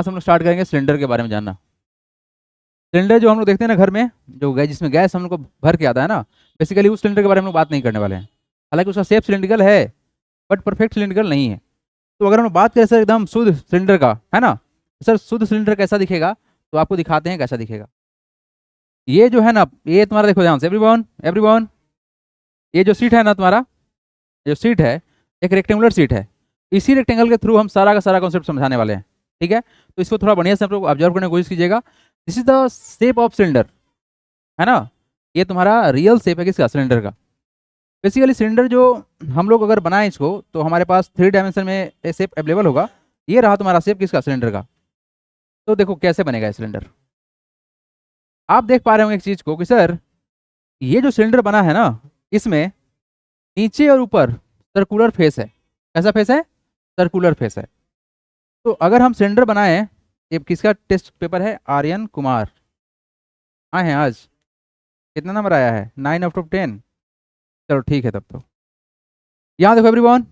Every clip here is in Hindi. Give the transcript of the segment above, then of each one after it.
आज हम लोग स्टार्ट करेंगे सिलेंडर के बारे में जानना। सिलेंडर जो हम लोग देखते हैं ना घर में, जो गैस जिसमें गैस हम लोग को भर के आता है ना, बेसिकली उस सिलेंडर के बारे में हम लोग बात नहीं करने वाले हैं। हालांकि उसका शेप सिलेंड्रिकल है, बट परफेक्ट सिलेंड्रिकल नहीं है। तो अगर हम लोग बात करें सर एकदम शुद्ध सिलेंडर का, है ना, सर शुद्ध सिलेंडर कैसा दिखेगा, तो आपको दिखाते हैं कैसा दिखेगा। ये जो है ना, ये तुम्हारा देखो ध्यान से, एवरीवन एवरीवन, ये जो सीट है ना तुम्हारा, जो सीट है एक रेक्टेंगुलर सीट है। इसी रेक्टेंगल के थ्रू हम सारा का सारा कॉन्सेप्ट समझाने वाले हैं। ठीक है, तो इसको थोड़ा बढ़िया से आप लोग ऑब्जर्व करने की कोशिश कीजिएगा। This is the shape of cylinder, है ना। ये तुम्हारा रियल शेप है किसका, सिलेंडर का। बेसिकली सिलेंडर जो हम लोग अगर बनाएं इसको, तो हमारे पास 3 डायमेंशन में शेप अवेलेबल होगा। ये रहा तुम्हारा शेप किसका, सिलेंडर का। तो देखो कैसे बनेगा ये सिलेंडर। आप देख पा रहे होंगे एक चीज को कि सर ये जो सिलेंडर बना है ना, इसमें नीचे और ऊपर सर्कुलर फेस है। कैसा फेस है, सर्कुलर फेस है। तो अगर हम सिलेंडर बनाएं, ये किसका टेस्ट पेपर है, आर्यन कुमार आए हैं आज। कितना नंबर आया है, 9/10। चलो ठीक है तब तो। यहाँ देखो everyone,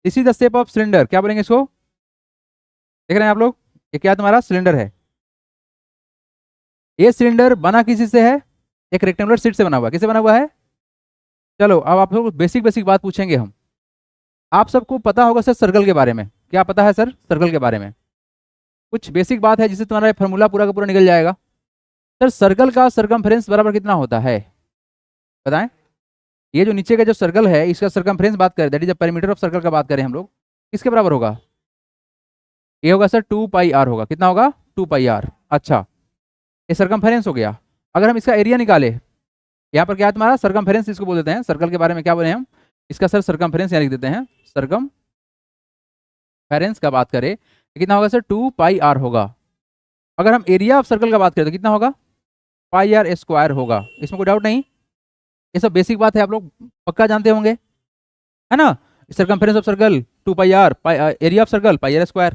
this is the shape of cylinder. क्या बोलेंगे इसको, देख रहे हैं आप लोग, ये क्या तुम्हारा सिलेंडर है। ये सिलेंडर बना किसी से है, एक रेक्टेंगुलर शीट से बना हुआ है। किससे बना हुआ है, चलो अब आप लोग बेसिक बेसिक बात पूछेंगे हम। आप सबको पता होगा सर सर्कल के बारे में। क्या पता है सर सर्कल के बारे में, कुछ बेसिक बात है जिससे तुम्हारा फॉर्मूला पूरा का पूरा निकल जाएगा। सर सर्कल का सरकमफ्रेंस बराबर कितना होता है, बताएं। ये जो नीचे का जो सर्कल है, इसका सरकमफ्रेंस बात करें, that is the perimeter of circle का बात करें हम लोग, किसके बराबर होगा। ये होगा सर 2πr होगा। कितना होगा, 2πr। अच्छा, ये सरकमफ्रेंस हो गया। अगर हम इसका एरिया निकाले, यहाँ पर क्या है तुम्हारा सरकमफ्रेंस, इसको बोल देते हैं। सर्कल के बारे में क्या बोले हम, इसका सर सरकमफ्रेंस यहाँ लिख देते हैं। सरकमफ्रेंस का बात करें कितना होगा सर, 2πr होगा। अगर हम एरिया ऑफ सर्कल का बात करें तो कितना होगा, πr² होगा। इसमें कोई डाउट नहीं, ये सब बेसिक बात है, आप लोग पक्का जानते होंगे, है ना। Circumference of circle 2πr, area of circle πr²।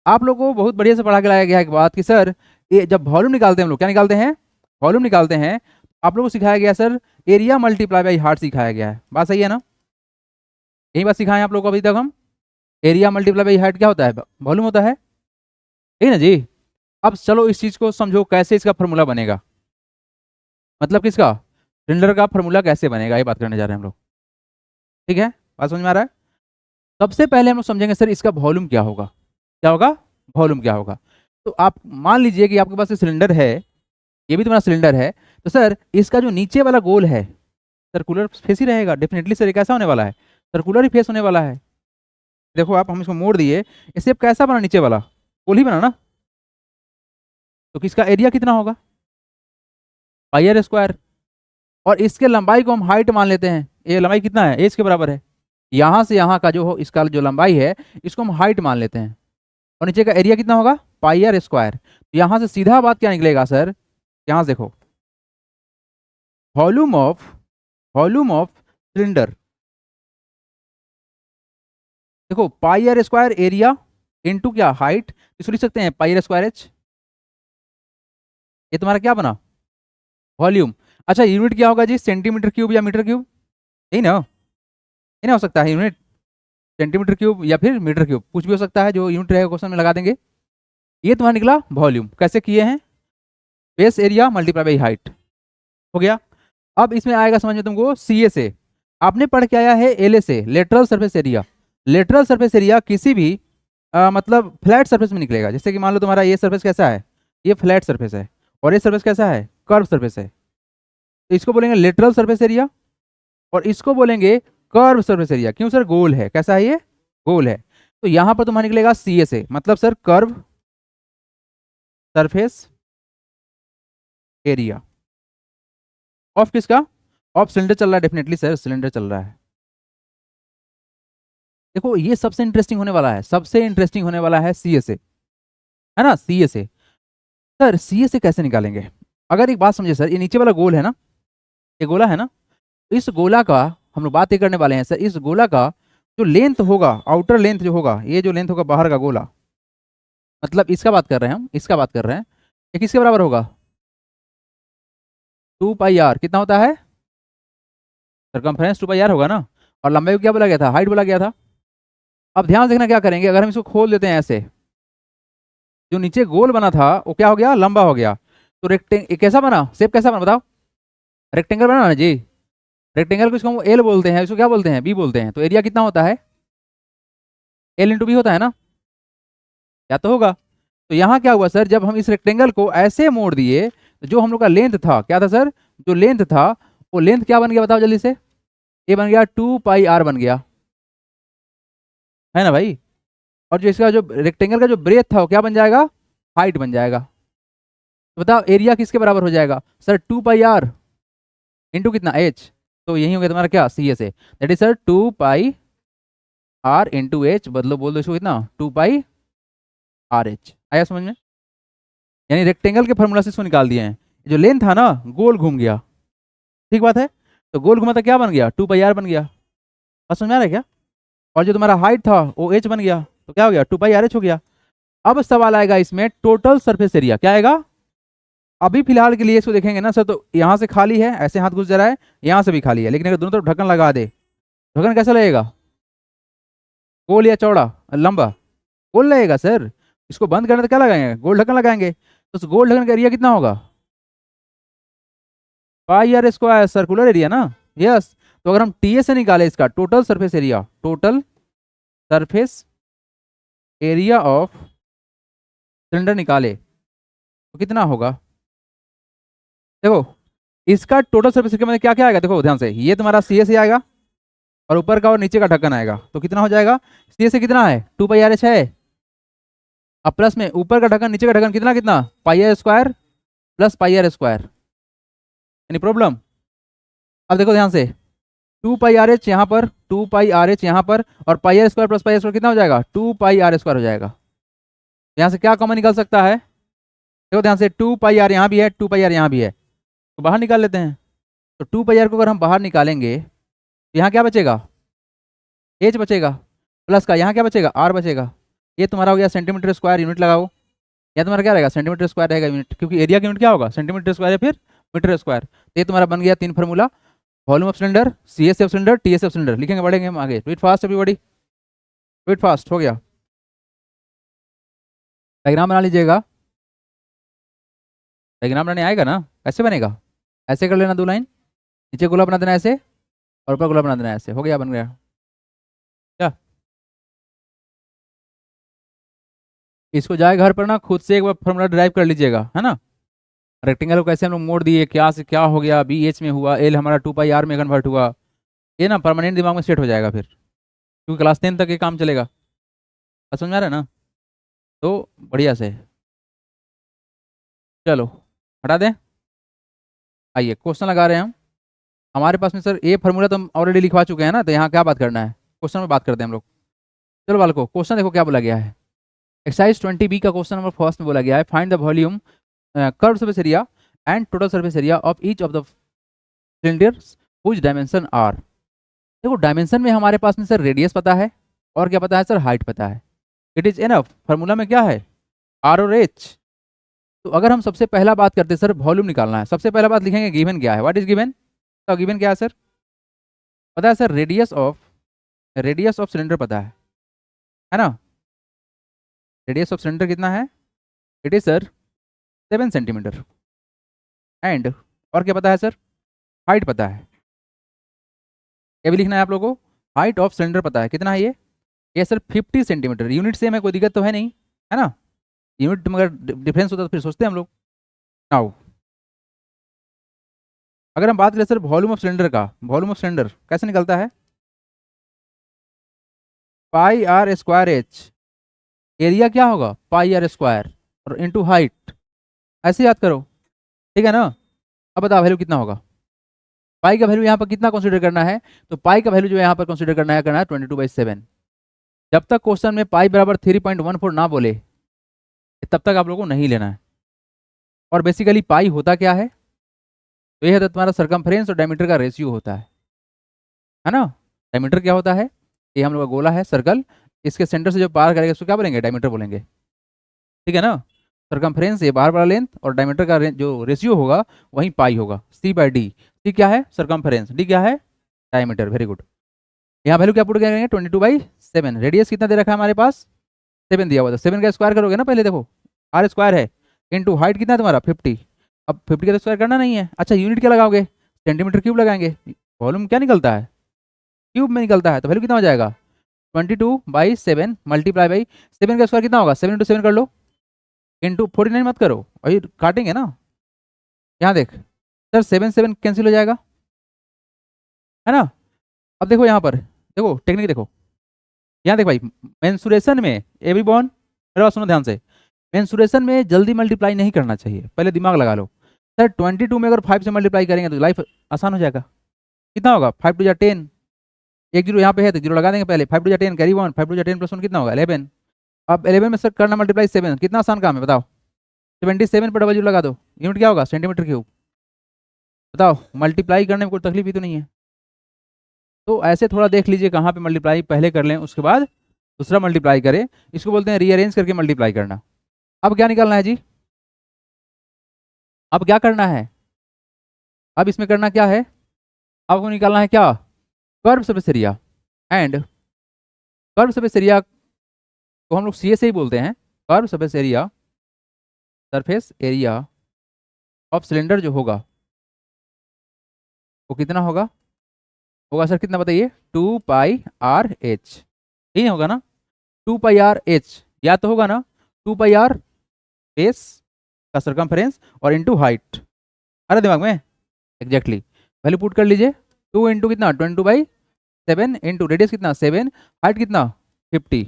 आप लोगों को बहुत बढ़िया से पढ़ा के लाया गया है एक बात कि सर ये जब वॉल्यूम निकालते हैं हम लोग, क्या निकालते हैं, वॉल्यूम निकालते हैं। आप लोगों को सिखाया गया sir area multiply by heart सिखाया गया है। बात सही है ना, यही बात सिखाएं आप लोग को अभी तक हम। एरिया मल्टीप्लाई बाई हार्ट क्या होता है, वॉल्यूम होता है, ठीक है ना जी। अब चलो इस चीज को समझो, कैसे इसका फॉर्मूला बनेगा, मतलब किसका, सिलेंडर का फॉर्मूला कैसे बनेगा, ये बात करने जा रहे हैं हम लोग। ठीक है, बात समझ में आ रहा है। सबसे पहले हम लोग समझेंगे सर इसका वॉल्यूम क्या होगा। क्या होगा, वॉल्यूम क्या होगा। तो आप मान लीजिए कि आपके पास ये सिलेंडर है, ये भी तुम्हारा सिलेंडर है। तो सर इसका जो नीचे वाला गोल है, सर्कुलर फेस ही रहेगा डेफिनेटली सर। ये कैसा होने वाला है, सर्कुलर ही फेस होने वाला है। देखो आप, हम इसको मोड़ दिए, ये शेप कैसा बना, नीचे वाला गोल ही बना ना। तो किसका एरिया कितना होगा, πr²। और इसके लंबाई को हम हाइट मान लेते हैं। ये लंबाई कितना है, एज के बराबर है। यहाँ से यहाँ का जो हो, इसका जो लंबाई है, इसको हम हाइट मान लेते हैं। और नीचे का एरिया कितना होगा, πr²। यहाँ से सीधा बात क्या निकलेगा सर, यहाँ से देखो, वॉल्यूम ऑफ सिलेंडर। देखो πr² एरिया इनटू क्या, हाइट। इसको लिख सकते हैं πr²h। ये तुम्हारा क्या बना, वॉल्यूम। अच्छा यूनिट क्या होगा जी, सेंटीमीटर क्यूब या मीटर क्यूब, यही ना, ये ना हो सकता है यूनिट, सेंटीमीटर क्यूब या फिर मीटर क्यूब, कुछ भी हो सकता है। जो यूनिट रहेगा क्वेश्चन में लगा देंगे। ये तुम्हारा निकला वॉल्यूम। कैसे किए हैं, base area multiply by height हो गया। अब इसमें आएगा समझ में तुमको सी ए से। आपने पढ़ के आया है एल ए से, lateral surface area. Lateral surface area किसी भी मतलब फ्लैट सरफेस में निकलेगा। जैसे कि मान लो तुम्हारा ये सरफेस कैसा है, ये फ्लैट सरफेस है, और ये सरफेस कैसा है, कर्व सरफेस है। तो इसको बोलेंगे लेटरल सरफेस एरिया, और इसको बोलेंगे कर्व सरफेस एरिया। क्यों सर, गोल है। कैसा है ये, गोल है। तो यहां पर तुम्हारा निकलेगा सी ए से, मतलब sir curve surface area of किसका, ऑफ सिलेंडर चल रहा है। डेफिनेटली सर सिलेंडर चल रहा है। देखो ये सबसे इंटरेस्टिंग होने वाला है, सबसे इंटरेस्टिंग होने वाला है सी ए से, है ना। सी ए से, सर सी ए से कैसे निकालेंगे। अगर एक बात समझे सर, ये नीचे वाला गोल है ना, ये गोला है ना, इस गोला का हम लोग बात ये करने वाले हैं सर। इस गोला का जो लेंथ होगा, आउटर लेंथ जो होगा, ये जो लेंथ होगा बाहर का गोला, मतलब इसका बात कर रहे हैं हम, इसका बात कर रहे हैं। ये किसके बराबर होगा, 2πr। कितना होता है, सरकमफ्रेंस 2πr होगा ना। और लंबाई को क्या बोला गया था, हाइट बोला गया था। अब ध्यान से देखना क्या करेंगे, अगर हम इसको खोल देते हैं ऐसे, जो नीचे गोल बना था वो क्या हो गया, लंबा हो गया। तो रेक्टेंगल कैसा बना, शेप कैसा बना बताओ, रेक्टेंगल बना ना जी। रेक्टेंगल को इसको हम एल बोलते हैं, इसको क्या बोलते हैं, बी बोलते हैं। तो एरिया कितना होता है, एल इंटू बी होता है ना, क्या तो होगा। तो यहाँ क्या हुआ सर, जब हम इस रेक्टेंगल को ऐसे मोड़ दिए तो जो हम लोग का लेंथ था, क्या था सर, जो लेंथ था वो लेंथ क्या बन गया बताओ जल्दी से, ये बन गया 2 पाई आर बन गया, है ना भाई। और जो इसका जो रेक्टेंगल का जो ब्रेथ था वो क्या बन जाएगा, हाइट बन जाएगा। तो बताओ एरिया किसके बराबर हो जाएगा सर, 2 पाई आर इंटू कितना एच। तो यही हो गया तुम्हारा क्या, C S A, that is sir 2 pi r into H, बदलो बोल दो इसको कितना, 2 पाई आर एच। आया समझ में, यानी रेक्टेंगल के फॉर्मूला से इसको निकाल दिए हैं। जो लेंथ था ना गोल घूम गया, ठीक बात है, तो गोल घुमा तो क्या बन गया, 2 पाई आर बन गया। बस समझ आ रहा है क्या। और जो तुम्हारा हाइट था वो एच बन गया, तो क्या हो गया, 2 पाई आर एच हो गया। अब सवाल आएगा इसमें टोटल सरफेस एरिया क्या आएगा। अभी फिलहाल के लिए इसको देखेंगे ना सर, तो यहाँ से खाली है, ऐसे हाथ घुस जा रहा है, यहाँ से भी खाली है, लेकिन अगर दोनों तरफ ढक्कन लगा दे, ढक्कन कैसा लगेगा, गोल या चौड़ा, लंबा, गोल लगेगा सर। इसको बंद करने तो क्या लगाएंगे, गोल ढक्कन लगाएंगे। तो उस गोल ढक्कन का एरिया कितना होगा, पाई आर स्क्वायर, सर्कुलर एरिया ना, यस। तो अगर हम टी ए से निकाले इसका total surface area, total surface area of cylinder निकाले तो कितना होगा, देखो इसका टोटल सरफेस एरिया में क्या क्या आएगा, देखो ध्यान से, ये तुम्हारा सी ए से आएगा और ऊपर का और नीचे का ढक्कन आएगा, तो कितना हो जाएगा, सी ए से कितना है 2 पाई आर एच है, अब प्लस में ऊपर का ढक्कन नीचे का ढक्कन कितना कितना, pi r square plus pi r square, any problem. अब देखो ध्यान से, 2 पाई आर एच यहाँ पर, 2 पाई आर एच यहाँ पर, और pi r square plus pi r square कितना हो जाएगा, 2 पाई आर स्क्वायर हो जाएगा। यहाँ से क्या कॉमन निकल सकता है, देखो ध्यान से, 2 पाई आर यहाँ भी है, 2 पाई आर यहाँ भी है, तो बाहर निकाल लेते हैं। तो 2 पाई आर को अगर हम बाहर निकालेंगे तो यहाँ क्या बचेगा, एच बचेगा, प्लस का यहाँ क्या बचेगा, आर बचेगा। ये तुम्हारा हो गया सेंटीमीटर स्क्वायर, यूनिट लगाओ, या तुम्हारा क्या रहेगा, सेंटीमीटर स्क्वायर रहेगा यूनिट, क्योंकि एरिया की यूनिट क्या होगा, सेंटीमीटर स्क्वायर या फिर मीटर स्क्वायर। तो ये तुम्हारा बन गया 3 formula, volume of cylinder, C S F cylinder, T S F cylinder, लिखेंगे बढ़ेंगे हम आगे। Tweet fast everybody, tweet fast हो गया। डायग्राम बना लीजिएगा, डायग्राम बनाने आएगा ना, कैसे बनेगा, ऐसे कर लेना 2 लाइन, नीचे गोला बना देना ऐसे और ऊपर गोला बना देना ऐसे, हो गया, बन गया क्या। इसको जाए घर पर ना खुद से एक बार फॉर्मूला ड्राइव कर लीजिएगा, है ना। रेक्टेंगल को कैसे हम लोग मोड़ दिए, क्या से क्या हो गया, बी एच में हुआ, एल हमारा 2 पाई आर में कन्वर्ट हुआ, ये ना परमानेंट दिमाग में सेट हो जाएगा फिर, क्योंकि क्लास 10 तक ये काम चलेगा। समझ में आ रहा है ना, तो बढ़िया से, चलो हटा दें। आइए क्वेश्चन लगा रहे हैं हम। हमारे पास में सर ये फार्मूला तो हम ऑलरेडी लिखवा चुके हैं ना, तो यहाँ क्या बात करना है, क्वेश्चन में बात करते हैं हम लोग। चलो बालको, क्वेश्चन देखो क्या बोला गया है। एक्सरसाइज 20B का क्वेश्चन नंबर फर्स्ट में बोला गया है, find the volume, curve surface area and total surface area of each of the cylinders which dimension are. देखो डायमेंशन में हमारे पास में सर रेडियस पता है, और क्या पता है सर, हाइट पता है। इट इज एनफ, फार्मूला में क्या है, आर और एच। तो अगर हम सबसे पहला बात करते हैं सर वॉल्यूम निकालना है, सबसे पहला बात लिखेंगे गिवन क्या है, व्हाट इज गिवन, तो गिवन क्या है सर, पता है सर, रेडियस ऑफ सिलेंडर पता है ना। रेडियस ऑफ सिलेंडर कितना है, it is sir 7 centimetre. And और क्या पता है सर, हाइट पता है। क्या भी लिखना है आप लोगों को, हाइट ऑफ सिलेंडर पता है कितना है ये सर 50 सेंटीमीटर। यूनिट से हमें कोई दिक्कत तो है नहीं, है ना, यूनिट मगर डिफरेंस होता तो फिर सोचते हैं हम लोग। नाउ अगर हम बात करें सर वॉल्यूम ऑफ सिलेंडर का, वॉल्यूम ऑफ सिलेंडर कैसे निकलता है, पाई आर स्क्वायर एच, एरिया क्या होगा पाई आर स्क्वायर और इंटू हाइट, ऐसे याद करो, ठीक है ना। अब बताओ वैल्यू कितना होगा, पाई का वैल्यू यहाँ पर कितना कंसीडर करना है, तो पाई का वैल्यू जो यहाँ पर कंसीडर करना है 22/7। जब तक क्वेश्चन में पाई बराबर 3.14 ना बोले तब तक आप लोगों को नहीं लेना है। और बेसिकली पाई होता क्या है, तो यह है तुम्हारा सरकमफ्रेंस और डायमीटर का रेशियो होता है ना। डायमीटर क्या होता है, ये हम लोग का गोला है सर्कल, इसके सेंटर से जो पार करेगा उसको क्या बोलेंगे, डायमीटर बोलेंगे, ठीक है ना। सरकमफ्रेंस ये बाहर वाला लेंथ और डायमीटर का जो रेशियो होगा वही पाई होगा, C/D। सी क्या है सरकमफ्रेंस, डी क्या है डायमीटर, वेरी गुड। यहाँ वैल्यू क्या पुट करेंगे 22/7। रेडियस कितना दे रखा है हमारे पास, 7 दिया हुआ था, 7 का स्क्वायर करोगे ना पहले, देखो आर स्क्वायर है इंटू हाइट कितना है तुम्हारा 50। अब 50 का तो स्क्वायर करना नहीं है। अच्छा यूनिट क्या लगाओगे, सेंटीमीटर क्यूब लगाएंगे। वॉल्यूम क्या निकलता है, क्यूब में निकलता है, तो वैल्यू कितना हो जाएगा 22/7 मल्टीप्लाई बाई 7 का स्क्वायर कितना होगा 7 इंटू 7 कर लो, इंटू 49 मत करो अभी काटेंगे ना। यहाँ देख सर 7 7 कैंसिल हो जाएगा है ना। अब देखो यहाँ पर देखो टेक्निक देखो, यहाँ देख भाई मेंसुरेशन में एवरी बॉर्न मेरा बात सुनो ध्यान से, मेंसुरेशन में जल्दी मल्टीप्लाई नहीं करना चाहिए, पहले दिमाग लगा लो। सर 22 में अगर 5 से मल्टीप्लाई करेंगे तो लाइफ आसान हो जाएगा। कितना होगा 5 टू जा 10, एक जीरो यहाँ पे है तो जीरो लगा देंगे पहले, 5 टू जा 10 कैरी 1, 5 टू जा 10 प्लस 1 कितना होगा 11। अब 11 में सर करना मल्टीप्लाई 7, कितना आसान काम है बताओ, 77 पर डबल जीरो लगा दो, यूनिट क्या होगा सेंटीमीटर क्यूब। बताओ मल्टीप्लाई करने में कोई तकलीफ ही तो नहीं है। तो ऐसे थोड़ा देख लीजिए कहाँ पे मल्टीप्लाई पहले कर लें उसके बाद दूसरा मल्टीप्लाई करें, इसको बोलते हैं रीअरेंज करके मल्टीप्लाई करना। अब क्या निकालना है जी, अब क्या करना है, अब इसमें करना क्या है, आपको निकालना है क्या curve surface area, and curve surface area को हम लोग सी से ही बोलते हैं। Curve surface area, surface area of cylinder जो होगा वो कितना होगा, होगा सर कितना बताइए 2πr/h, यही होगा ना 2πr/h, या तो होगा ना 2πr बेस का सरकमफ्रेंस और इंटू हाइट। अरे दिमाग में एग्जैक्टली वैल्यू पुट कर लीजिए, 2 इंटू कितना 22/7 इंटू रेडियस कितना 7, हाइट कितना 50।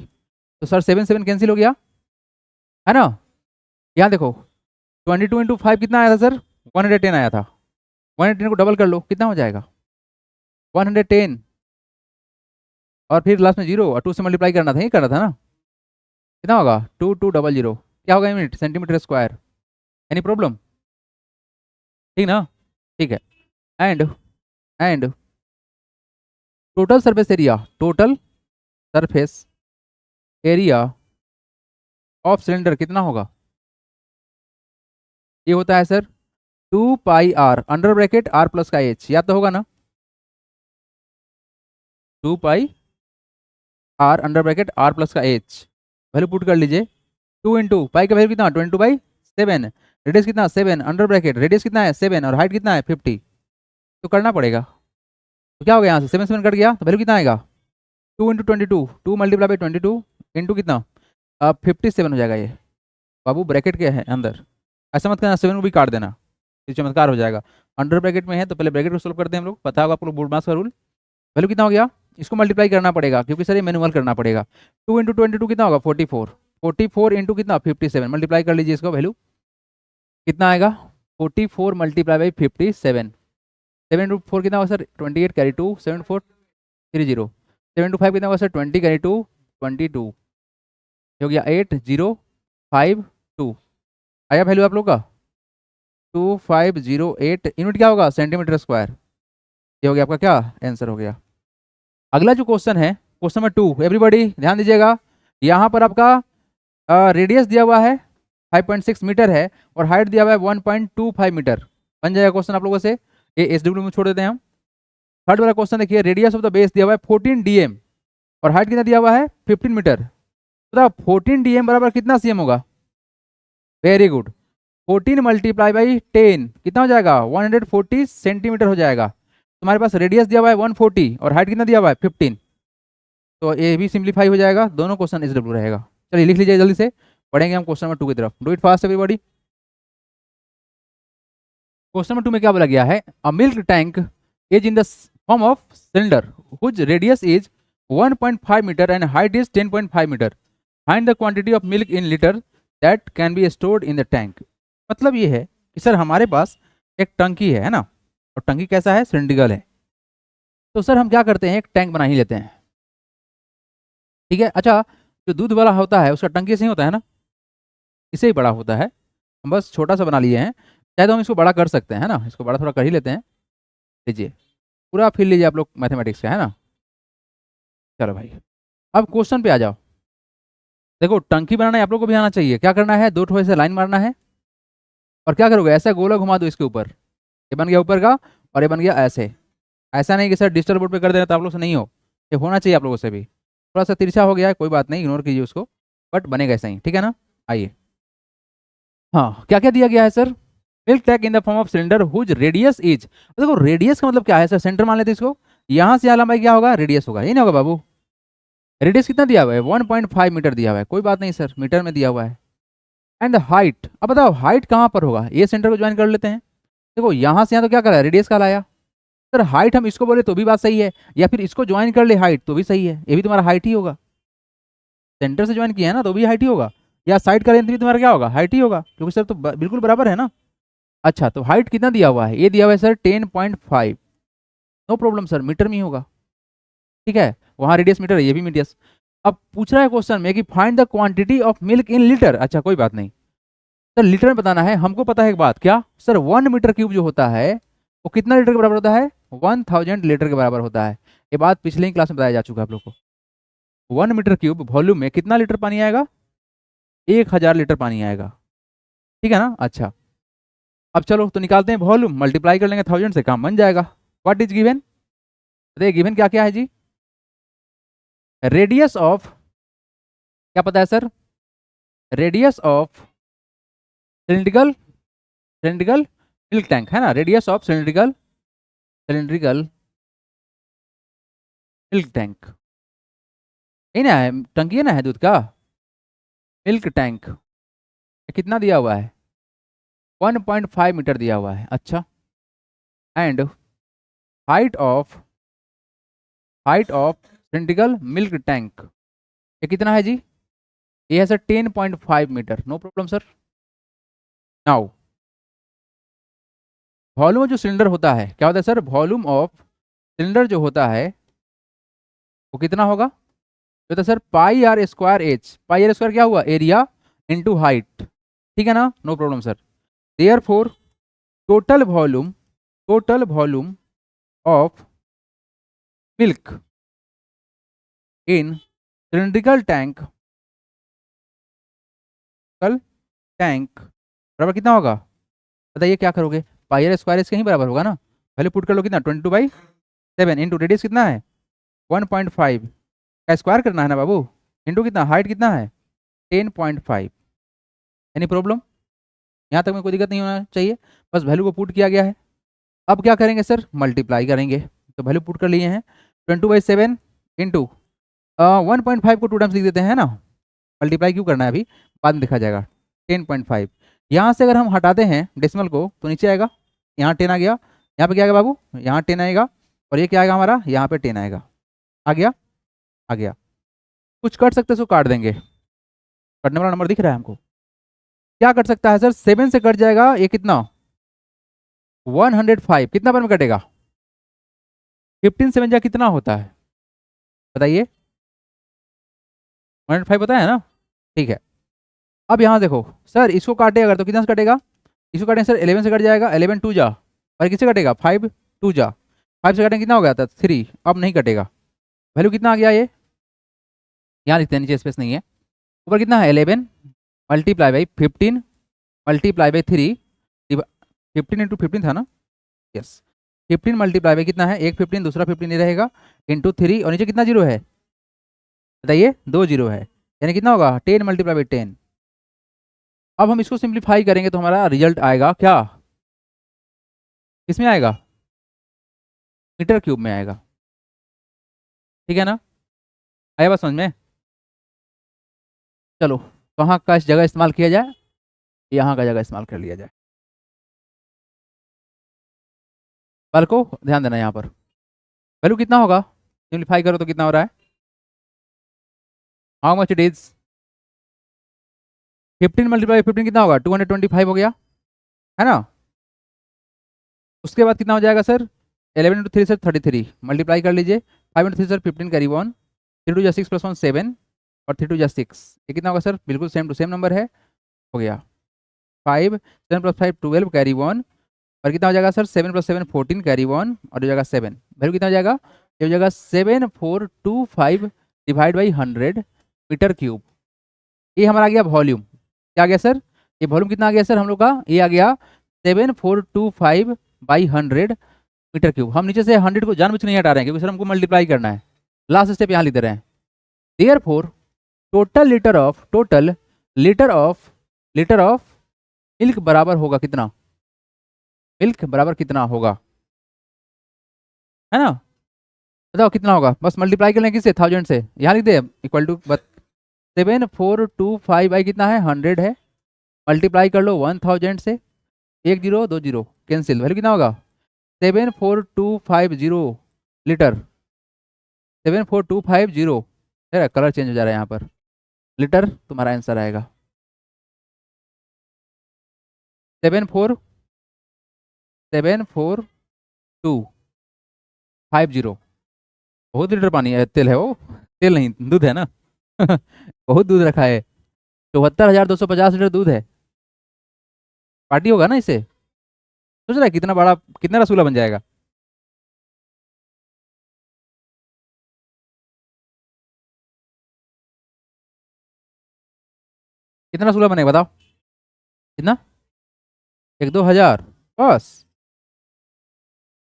तो सर 7 7 कैंसिल हो गया है ना। यहाँ देखो 22 इंटू 5 कितना आया था सर 110 आया था, 110 को डबल कर लो कितना हो जाएगा 110, और फिर लास्ट में जीरो और 2 से मल्टीप्लाई करना था, ये करना था ना, कितना होगा 2200, क्या होगा unit centimetre square. Any problem, ठीक ना, ठीक है। And total surface area, total surface area of cylinder कितना होगा, ये होता है sir 2πr under bracket r plus का h, या तो होगा ना 2πr under bracket r plus का h, वैल्यू पुट कर लीजिए 2 इंटू पाई का वैल्यू कितना 22/7, रेडियस कितना 7 अंडर ब्रैकेट, रेडियस कितना है 7 और हाइट कितना है 50, तो करना पड़ेगा। तो क्या हो गया यहाँ से 7 7 कट गया तो वैल्यू कितना आएगा 2 इंटू 22, 2 मल्टीप्लाई बाई 22 इंटू कितना 57 हो जाएगा। ये बाबू ब्रैकेट के है अंदर, ऐसा मत करना 7 को भी काट देना, ये चमत्कार हो जाएगा। अंडर ब्रैकेट में है तो पहले ब्रैकेट को सोल्व करते हैं हम लोग, पता होगा आपको बोर्ड मास का रूल। वैल्यू कितना हो गया, इसको मल्टीप्लाई करना पड़ेगा क्योंकि सर ये मैनुअल करना पड़ेगा। 2 इंटू 22 कितना होगा 44, 44 इंटू कितना 57, मल्टीप्लाई कर लीजिए इसको, वैल्यू कितना आएगा 44 मल्टीप्लाई बाई 57, 7 इंटू 4 कितना होगा सर 28 कैरी 2 7 4 30, 7 इंटू 5 कितना होगा सर 20 कैरी 2 22, हो गया 8052, आया वैल्यू आप लोग का 2508, यूनिट क्या होगा सेंटीमीटर स्क्वायर। ये हो गया आपका क्या आंसर हो गया। अगला जो क्वेश्चन है क्वेश्चन नंबर 2, एवरीबॉडी ध्यान दीजिएगा, यहाँ पर आपका रेडियस दिया हुआ है 5.6 मीटर है और हाइट दिया हुआ है 1.25 मीटर, बन जाएगा क्वेश्चन आप लोगों से, ये एसडब्ल्यू में छोड़ देते हैं हम। थर्ड वाला क्वेश्चन देखिए, रेडियस ऑफ द बेस दिया हुआ है 14 dm और हाइट कितना दिया हुआ है 15 मीटर, तो 14 dm बराबर कितना cm होगा, वेरी गुड, 14 मल्टीप्लाई बाई 10 कितना हो जाएगा 140 सेंटीमीटर हो जाएगा। तुम्हारे पास रेडियस दिया हुआ है 140 और हाइट कितना दिया हुआ है 15, तो ये भी सिंप्लीफाई हो जाएगा, दोनों क्वेश्चन एसडब्ल्यू रहेगा। चलिए लिख लीजिए जल्दी से, पढ़ेंगे हम क्वेश्चन नंबर 2 की तरफ, do it fast everybody. Question number 2 में क्या बोला गया है, a milk tank is in the form of cylinder whose radius is 1.5 metre and height is 10.5 metre, find the quantity of milk in litre that can be stored in the tank. मतलब ये है कि सर हमारे पास एक टंकी है ना, और टंकी कैसा है सिलिंड्रिकल है, तो सर हम क्या करते हैं एक टैंक बना ही लेते हैं, ठीक है। अच्छा जो दूध वाला होता है उसका टंकी से ही होता है ना, इसे ही बड़ा होता है, हम बस छोटा सा बना लिए हैं, चाहे तो हम इसको बड़ा कर सकते हैं ना, इसको बड़ा थोड़ा कर ही लेते हैं। लीजिए पूरा फिर लीजिए आप लोग मैथमेटिक्स का है ना। चलो भाई अब क्वेश्चन पे आ जाओ, देखो टंकी बनाना आप लोग को भी आना चाहिए, क्या करना है 2 ठो ऐसे लाइन मारना है और क्या करोगे ऐसा गोला घुमा दो इसके ऊपर, ये बन गया ऊपर का और ये बन गया ऐसे, ऐसा नहीं कि सर डिजिटल बोर्ड पे कर देना तो आप लोग से नहीं हो, ये होना चाहिए आप लोगों से भी, थोड़ा सा तिरछा हो गया है कोई बात नहीं इग्नोर कीजिए उसको, बट बनेगा ऐसा ही, ठीक है ना। आइए हाँ, क्या क्या दिया गया है sir? Milk tank in the form of cylinder whose radius is, देखो रेडियस का मतलब क्या है सर? सेंटर मान लेते हैं इसको, यहां से यहाँ लंबाई क्या होगा? रेडियस होगा, ये नहीं होगा बाबू? रेडियस कितना दिया हुआ है? 1.5 मीटर दिया हुआ है, कोई बात नहीं सर, मीटर में दिया हुआ है। एंड हाइट, अब बताओ हाइट कहाँ पर होगा? ये सेंटर को ज्वाइन कर लेते हैं। देखो यहाँ से यहाँ तो क्या करा? रेडियस का लाया सर। हाइट हम इसको बोले तो भी बात सही है, या फिर इसको ज्वाइन कर ले हाइट तो भी सही है, ये भी तुम्हारा हाइट ही होगा। सेंटर से ज्वाइन किया है ना, तो भी हाइट ही होगा। या साइड का लेंथ भी तुम्हारा क्या होगा? हाइट ही होगा, क्योंकि सर तो बिल्कुल बराबर है ना। अच्छा, तो हाइट कितना दिया हुआ है? ये दिया हुआ है sir 10.5। No problem sir, metre में ही होगा, ठीक है। वहाँ रेडियस मीटर है, ये भी मीडियस। अब पूछ रहा है क्वेश्चन में कि find the quantity of milk in litre. अच्छा कोई बात नहीं सर, लीटर में बताना है। हमको पता है एक बात, क्या सर? 1 मीटर क्यूब जो होता है वो कितना लीटर के बराबर होता है? 1000 लीटर के बराबर होता है। ये बात पिछले ही क्लास में बताया जा चुका है आप लोग को। 1 मीटर क्यूब वॉल्यूम में कितना लीटर पानी आएगा? 1000 लीटर पानी आएगा, ठीक है ना। अच्छा, अब चलो तो निकालते हैं वॉल्यूम, मल्टीप्लाई कर लेंगे 1000 से, काम बन जाएगा। What is given? बताइए गिवन क्या क्या है जी? रेडियस ऑफ, क्या पता है sir? Radius of cylindrical, cylindrical milk tank है ना, radius of cylindrical, cylindrical milk tank, ये ना है टंकी है ना, है दूध का मिल्क टैंक। कितना दिया हुआ है? 1.5 मीटर दिया हुआ है। अच्छा, and height of, height of cylindrical milk tank ये कितना है जी? ये है sir 10.5 metre. No problem sir. Now volume जो सिलेंडर होता है, क्या होता है सर? वॉल्यूम ऑफ सिलेंडर जो होता है वो कितना होगा? तो sir pi r square h, pi r square क्या हुआ? एरिया इंटू हाइट, ठीक है ना। No problem sir. Therefore total volume, total volume of milk in cylindrical tank, कल टैंक बराबर कितना होगा? बताइए क्या करोगे? पाई आर स्क्वायर इसके ही बराबर होगा ना। वैल्यू पुट कर लो, कितना? 22/7 इंटू रेडियस कितना है? 1.5 का स्क्वायर करना है ना बाबू, इंटू कितना? हाइट कितना है? 10.5। Any problem? यहाँ तक में कोई दिक्कत नहीं होना चाहिए, बस वैल्यू को पुट किया गया है। अब क्या करेंगे सर? मल्टीप्लाई करेंगे। तो वैल्यू पुट कर लिए हैं, 22/7 इंटू 1.5 को 2 टाइम्स लिख देते हैं ना। मल्टीप्लाई क्यों करना है अभी, बाद में देखा जाएगा। 10.5 यहाँ से अगर हम हटाते हैं डेसिमल को तो नीचे आएगा, यहाँ 10 आ गया, यहाँ पे क्या आएगा बाबू? यहाँ 10 आएगा, और ये क्या आएगा हमारा? यहाँ पे 10 आएगा। आ गया? आ गया। कुछ कट सकते सो काट देंगे, कटने वाला नंबर दिख रहा है हमको। क्या कट सकता है सर? 7 से कट जाएगा, ये कितना? 105। कितना बार में कटेगा? 15 7 जा कितना होता है बताइए? 105 पता है ना, ठीक है। अब यहाँ देखो सर, इसको काटे अगर तो कितना से कटेगा? इसको काटें सर 11 से कट जाएगा, 11 2 जा, और किससे कटेगा? 5 2 जा, 5 से काटें कितना हो गया था? 3। अब नहीं कटेगा। वैल्यू कितना आ गया? ये यहाँ लिखते हैं, नीचे स्पेस नहीं है। ऊपर कितना है? 11 multiply by 15 multiply by 3, 15 into 15 था ना, यस। 15 मल्टीप्लाई बाई कितना है? एक 15, दूसरा 15 नहीं रहेगा, इंटू 3, और नीचे कितना जीरो है बताइए? 2 जीरो है, यानी कितना होगा? 10 मल्टीप्लाई बाई 10। अब हम इसको सिंप्लीफाई करेंगे तो हमारा रिजल्ट आएगा क्या? किसमें आएगा? मीटर क्यूब में आएगा, ठीक है ना। आया बात समझ में? चलो कहाँ का इस जगह इस्तेमाल किया जाए? यहाँ का जगह इस्तेमाल कर लिया जाए। बल को ध्यान देना, यहाँ पर वैल्यू कितना होगा? सिंप्लीफाई करो तो कितना हो रहा है? How much it is? 15 multiply 15 कितना होगा? 225 हो गया, है ना। उसके बाद कितना हो जाएगा सर? 11 इंटू 3 सर 33, मल्टीप्लाई कर लीजिए। 5 इंटू 3 सर 15 कैरी 1, 3 2 जा 6 + 1 7, और 3 2 जा 6, ये कितना होगा सर? बिल्कुल सेम टू सेम नंबर है, हो गया। 5 7 + 5 12 कैरी 1, और कितना हो जाएगा सर? 7 + 7 14 कैरी 1, और हो जाएगा 7। वैल्यू कितना हो जाएगा? ये हो जाएगा 7425 डिवाइड बाई 100 मीटर क्यूब। ये हमारा आ गया वॉल्यूम। क्या आ गया सर? ये वॉल्यूम कितना आ गया सर हम लोग का? ये आ गया 7425 बाई 100 मीटर क्यूब। हम नीचे से 100 को जानबूझ के नहीं हटा रहे हैं, क्योंकि सर हमको मल्टीप्लाई करना है। लास्ट स्टेप यहाँ लिख दे रहे हैं। Therefore total litre of, total litre of milk बराबर होगा कितना, मिल्क बराबर कितना होगा, है ना, बताओ कितना होगा, बस मल्टीप्लाई कर लें किससे, 1000 से, यहाँ लिख दे इक्वल टू 7425 बाई कितना है 100 है, मल्टीप्लाई कर लो 1000 से, 1020 कैंसिल, वैल्यू कितना होगा 74250 लीटर, 74250, कलर चेंज हो जा रहा है यहाँ पर, लीटर तुम्हारा आंसर आएगा 7474250, बहुत लीटर पानी है, तेल है वो, तेल नहीं दूध है ना बहुत दूध रखा है, 74,250 लीटर दूध है, पार्टी होगा ना इससे, सोच रहा है कितना बड़ा, कितना रसूला बन जाएगा, कितना रसूला बनेगा बताओ, कितना, 1-2 हज़ार बस,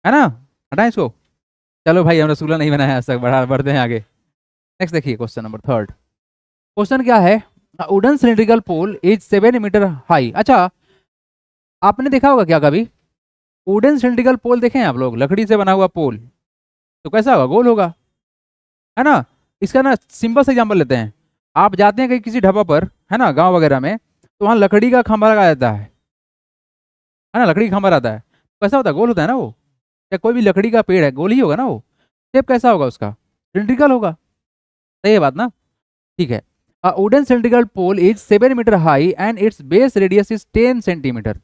है ना, हटाएं इसको, चलो भाई हम रसूला नहीं बनाया आज तक, बढ़ते हैं आगे। नेक्स्ट देखिए क्वेश्चन नंबर 3, क्वेश्चन क्या है, wooden cylindrical pole is 7 metre high. अच्छा, आपने देखा होगा क्या कभी वुडन सिलिंड्रिकल पोल, देखे हैं आप लोग, लकड़ी से बना हुआ पोल, तो कैसा होगा, गोल होगा, है ना, इसका ना सिंपल सा एग्जाम्पल लेते हैं, आप जाते हैं कहीं किसी ढाबा पर, है ना, गांव वगैरह में, तो वहाँ लकड़ी का खंभा लगाया जाता है ना, लकड़ी का खंभा रहता है, कैसा होता है, गोल होता है ना वो, या कोई भी लकड़ी का पेड़ है गोल ही होगा ना वो, शेप कैसा होगा उसका, सिलिंड्रिकल होगा, सही है बात ना, ठीक है। Wooden cylindrical pole is 7 metre high and its base radius is 10 centimetre,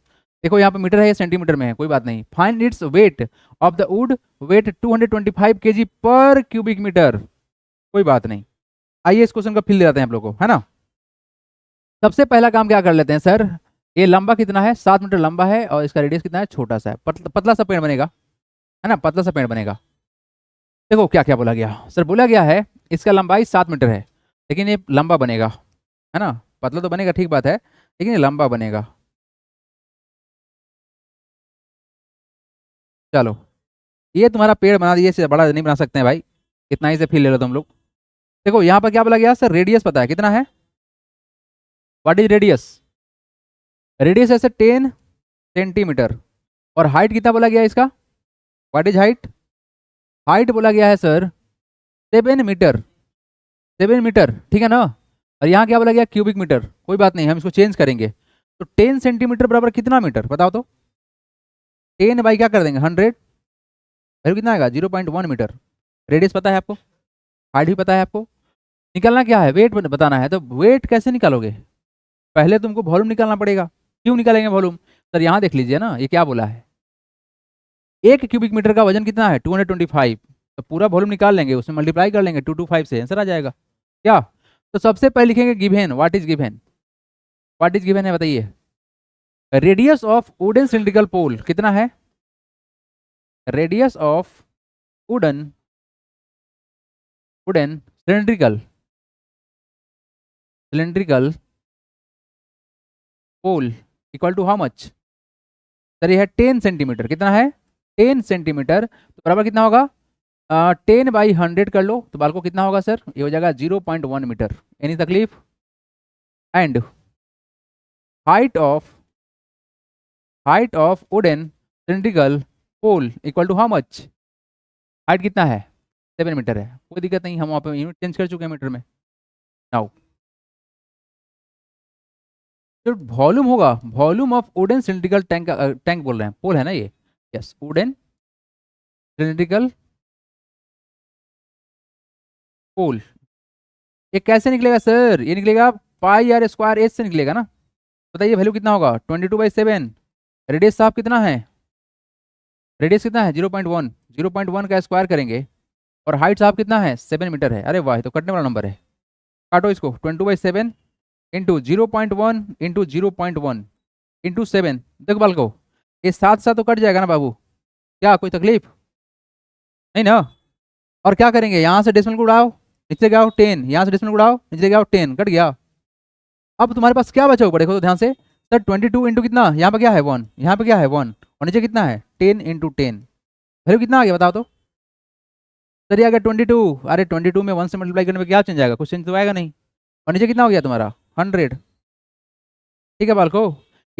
देखो यहाँ पे मीटर है, सेंटीमीटर में है, कोई बात नहीं, find its weight of the wood, weight 225 kg पर क्यूबिक मीटर, कोई बात नहीं, आइए इस क्वेश्चन का फिल ले जाते हैं आप लोग को, है ना। सबसे पहला काम क्या कर लेते हैं सर, ये लंबा कितना है, 7 मीटर लंबा है, और इसका रेडियस कितना है, छोटा सा है, पतला सा पेड़ बनेगा, है ना, पतला सा पेड़ बनेगा। देखो क्या क्या बोला गया सर, बोला गया है इसका लंबाई 7 मीटर है, लेकिन ये लंबा बनेगा, है ना, पतला तो बनेगा ठीक बात है, लेकिन ये लंबा बनेगा। चलो ये तुम्हारा पेड़ बना दिए, इससे बड़ा नहीं बना सकते हैं भाई, इतना ही से फील ले लो तुम लोग। देखो यहाँ पर क्या बोला गया सर, रेडियस पता है कितना है, व्हाट इज रेडियस, रेडियस ऐसे 10 सेंटीमीटर, और हाइट कितना बोला गया इसका, व्हाट इज हाइट, हाइट बोला गया है सर 7 मीटर, 7 मीटर, ठीक है ना, और यहाँ क्या बोला गया क्यूबिक मीटर, कोई बात नहीं हम इसको चेंज करेंगे, तो 10 सेंटीमीटर बराबर कितना मीटर बताओ तो, 10 बाई क्या कर देंगे 100, वैल्यू कितना आएगा 0.1 मीटर, रेडियस पता है आपको, हाइट भी पता है आपको, निकालना क्या है, वेट बताना है, तो वेट कैसे निकालोगे, पहले तुमको वॉल्यूम निकालना पड़ेगा, क्यों निकालेंगे वॉल्यूम, सर यहाँ देख लीजिए ना, ये क्या बोला है, 1 क्यूबिक मीटर का वजन कितना है 225, तो पूरा वॉल्यूम निकाल लेंगे, उसमें मल्टीप्लाई कर लेंगे 225 से, आंसर आ जाएगा क्या। तो सबसे पहले लिखेंगे given, what is given, what is given है बताइए, radius of wooden cylindrical pole कितना है, radius of wooden, wooden cylindrical, cylindrical pole equal to how much, sir ये है 10 सेंटीमीटर, कितना है 10 सेंटीमीटर, तो बराबर कितना होगा 10/100 कर लो, तो बाल को कितना होगा सर, ये हो जाएगा 0.1 मीटर, एनी तकलीफ, and height of wooden cylindrical pole equal to how much, height कितना है 7 मीटर है, कोई दिक्कत नहीं, हम वहाँ पे यूनिट चेंज कर चुके हैं मीटर में। नाउ जो वॉल्यूम होगा, volume of wooden cylindrical tank, tank बोल रहे हैं, पोल है ना ये, यस वुडन सिलिंड्रिकल पोल, ये कैसे निकलेगा सर, ये निकलेगा पाई आर स्क्वायर एच से निकलेगा ना, बताइए वैल्यू कितना होगा 22/7, रेडियस साहब कितना है, रेडियस कितना है 0.1, 0.1 का स्क्वायर करेंगे, और हाइट साहब कितना है 7 मीटर है, अरे वाह ये तो कटने वाला नंबर है, काटो इसको 22/7 इंटू 0.1 इंटू 0.1 इंटू 7, देखो बाल को ये साथ साथ तो कट जाएगा ना बाबू, क्या कोई तकलीफ नहीं ना, और क्या करेंगे यहाँ से डेसिमल को उड़ाओ, नीचे गया 10, यहाँ से डेसिमल को उड़ाओ, नीचे गया 10, कट गया, अब तुम्हारे पास क्या बचा ऊपर देखो तो ध्यान से, सर 22 इंटू कितना, यहाँ पे क्या है 1, यहाँ पे क्या है 1, और नीचे कितना है 10 इंटू 10, वैल्यू कितना आ गया बताओ तो, सर ये आ गया 22, अरे 22 में 1 से मल्टीप्लाई करने में क्या चेंज आएगा, कुछ चेंज तो आएगा नहीं, और नीचे कितना हो गया तुम्हारा 100, ठीक है बालको,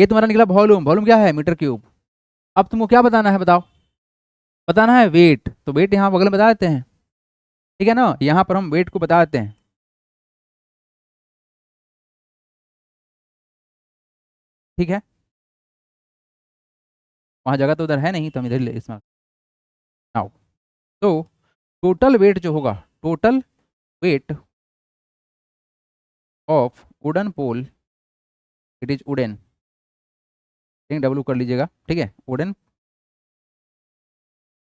ये तुम्हारा निकला वॉल्यूम, वॉल्यूम क्या है मीटर क्यूब। अब तुमको क्या बताना है बताओ, बताना है वेट, तो वेट यहाँ बगल में बता देते हैं, ठीक है ना, यहाँ पर हम वेट को बता देते हैं, ठीक है, वहाँ जगह तो उधर है नहीं तो हम इधर ले इसमें आओ। तो टोटल वेट जो होगा, total weight of wooden pole, it is wooden, W कर लीजिएगा, ठीक है, वुडन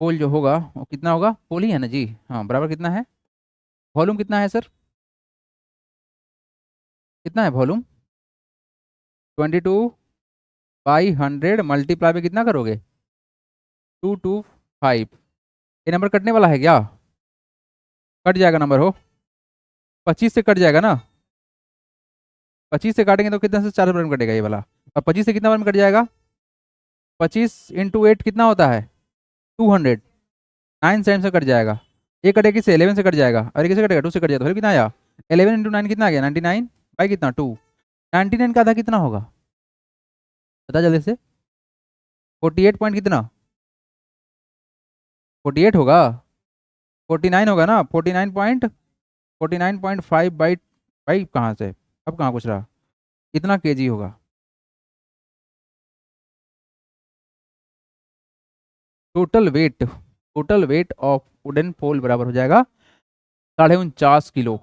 पोल जो होगा वो कितना होगा, पोल ही है ना जी, हाँ बराबर कितना है, वॉल्यूम कितना है सर, कितना है वॉल्यूम, 22/100 मल्टीप्लाई में कितना करोगे, 225। ये नंबर कटने वाला है क्या, कट जाएगा नंबर हो, 25 से कट जाएगा ना, 25 से काटेंगे तो कितना से 4 बार में कटेगा ये वाला, और 25 से कितना बार में कट जाएगा, 25 × 8 कितना होता है 200, 9 सेंट से कट जाएगा, ये कटेगा किससे 11 से कट जाएगा, और ये किसे कटेगा 2 से कट जाएगा, तो फिर कितना आया 11 × 9 कितना आ गया 99 बाई कितना 2, 99 का आधा कितना होगा, बता जल्दी से, 48 पॉइंट कितना, 48 होगा, 49 होगा ना, 49.5 बाई बाई कहाँ से, अब कहाँ पूछ रहा, कितना केजी होगा, total weight of wooden pole बराबर हो जाएगा 49.5 किलो,